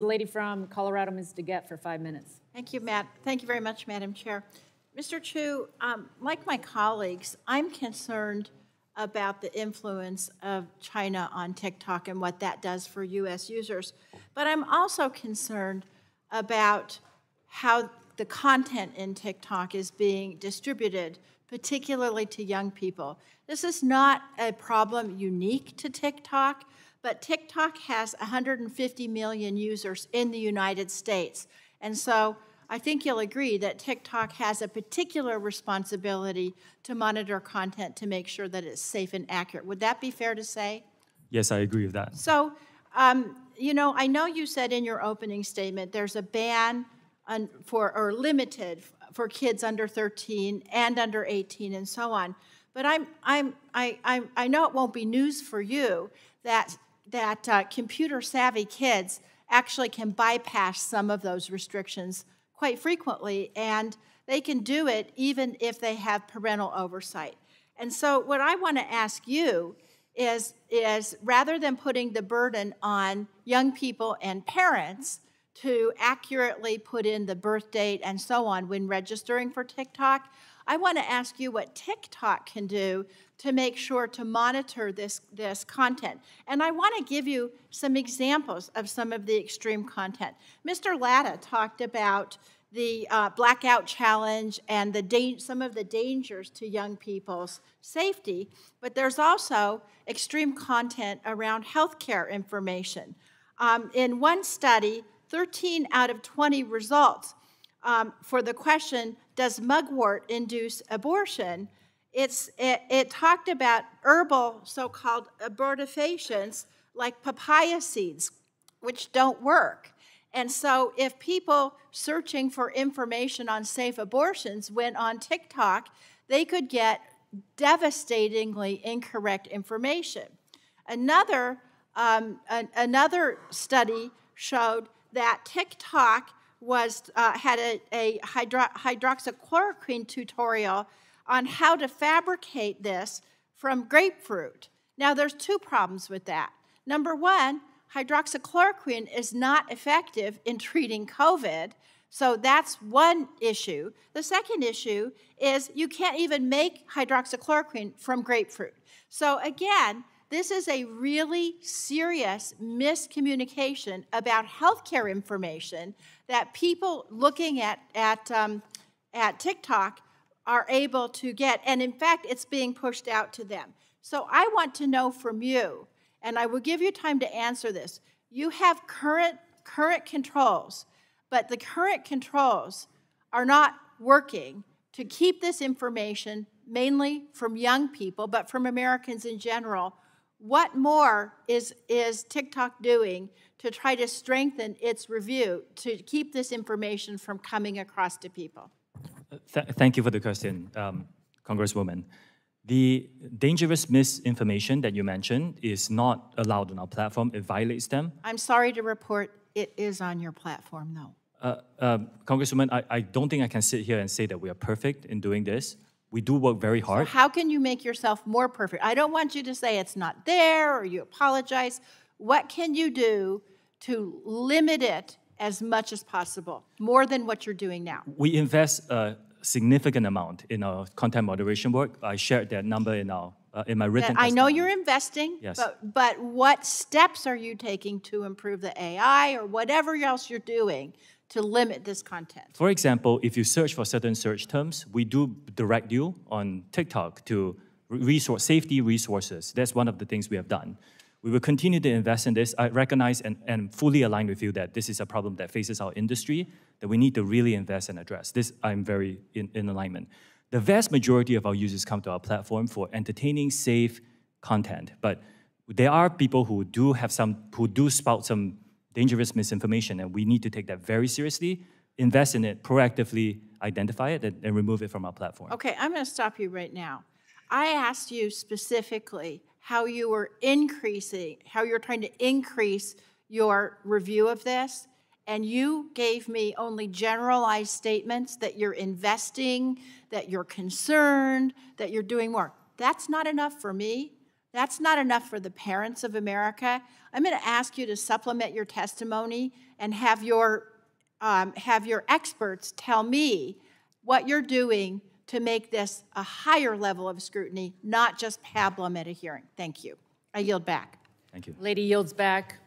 The lady from Colorado, Ms. DeGette, for 5 minutes. Thank you, Matt. Thank you very much, Madam Chair. Mr. Chu, like my colleagues, I'm concerned about the influence of China on TikTok and what that does for U.S. users. But I'm also concerned about how the content in TikTok is being distributed, particularly to young people. This is not a problem unique to TikTok, but TikTok has 150 million users in the United States. And so I think you'll agree that TikTok has a particular responsibility to monitor content to make sure that it's safe and accurate. Would that be fair to say? Yes, I agree with that. So, you know, I know you said in your opening statement there's a ban or limited for kids under 13 and under 18 and so on. But I know it won't be news for you that computer-savvy kids actually can bypass some of those restrictions quite frequently, and they can do it even if they have parental oversight. And so what I want to ask you is rather than putting the burden on young people and parents to accurately put in the birth date and so on when registering for TikTok, I want to ask you what TikTok can do to make sure to monitor this content. And I want to give you some examples of some of the extreme content. Mr. Latta talked about the blackout challenge and some of the dangers to young people's safety, but there's also extreme content around healthcare information. In one study, 13 out of 20 results for the question, does mugwort induce abortion? It talked about herbal so-called abortifacients like papaya seeds, which don't work. And so if people searching for information on safe abortions went on TikTok, they could get devastatingly incorrect information. Another study showed that TikTok had a hydroxychloroquine tutorial on how to fabricate this from grapefruit. Now, there's two problems with that. Number one, hydroxychloroquine is not effective in treating COVID, so that's one issue. The second issue is you can't even make hydroxychloroquine from grapefruit. So again, this is a really serious miscommunication about healthcare information that people looking at TikTok are able to get, and in fact, it's being pushed out to them. So I want to know from you, and I will give you time to answer this. You have current controls, but the current controls are not working to keep this information, mainly from young people, but from Americans in general. What more is TikTok doing to try to strengthen its review to keep this information from coming across to people? Thank you for the question, Congresswoman. The dangerous misinformation that you mentioned is not allowed on our platform. It violates them. I'm sorry to report it is on your platform, though. Congresswoman, I don't think I can sit here and say that we are perfect in doing this. We do work very hard. So how can you make yourself more perfect? I don't want you to say it's not there or you apologize. What can you do to limit it as much as possible, more than what you're doing now? We invest a significant amount in our content moderation work. I shared that number in my written testimony. I know you're investing, yes. but what steps are you taking to improve the AI or whatever else you're doing to limit this content? For example, if you search for certain search terms, we do direct you on TikTok to safety resources. That's one of the things we have done. We will continue to invest in this. I recognize and fully align with you that this is a problem that faces our industry, that we need to really invest and address. This, I'm very in alignment. The vast majority of our users come to our platform for entertaining, safe content, but there are people who do spout some dangerous misinformation, and we need to take that very seriously, invest in it, proactively identify it, and remove it from our platform. Okay, I'm going to stop you right now. I asked you specifically how you're trying to increase your review of this, and you gave me only generalized statements that you're investing, that you're concerned, that you're doing more. That's not enough for me. That's not enough for the parents of America. I'm going to ask you to supplement your testimony and have your experts tell me what you're doing to make this a higher level of scrutiny, not just pablum at a hearing. Thank you. I yield back. Thank you. Lady yields back.